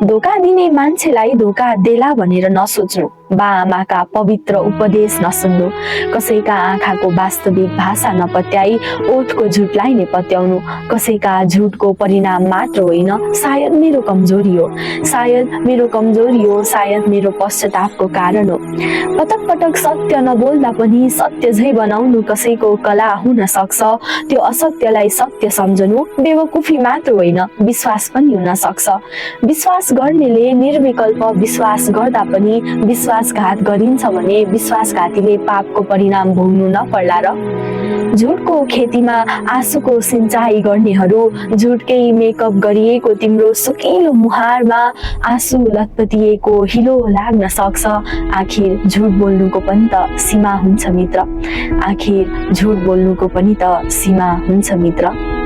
धोका दिने मान्छेलाई धोका देला भनेर नसोच्नु, बा-आमाका पवित्र उपदेश नसुन्नु, कसैका आँखाको वास्तविक भाषा नपत्याई ओठको झुटलाई नै पत्याउनु, कसैका झुटको परिणाम मात्र होइन, सायद मेरो कमजोरी हो, सायद मेरो पश्चातापको कारण हो। पटक पटक सत्य नबोल्दा पनि सत्य झै बनाउनु कसैको कला हुन सक्छ। त्यो असत्यलाई सत्य सम्झनु बेवकुफी मात्र होइन, विश्वास पनि हुन सक्छ। विश्वास गर्नेले निर्विकल्प विश्वास गर्दा पनि विश्वासघात गरिन्छ भने विश्वासघातीले पापको परिणाम भोग्नु नपर्ला र? झुटको खेतीमा आँसुको सिंचाई गर्नेहरू, झुटकै मेकअप गरिएको तिम्रो सुकिलो मुहारमा आँसु लतपतिएको हिलो लाग्न सक्छ। आखिर झुट बोल्नुको पनि त सीमा हुन्छ मित्र।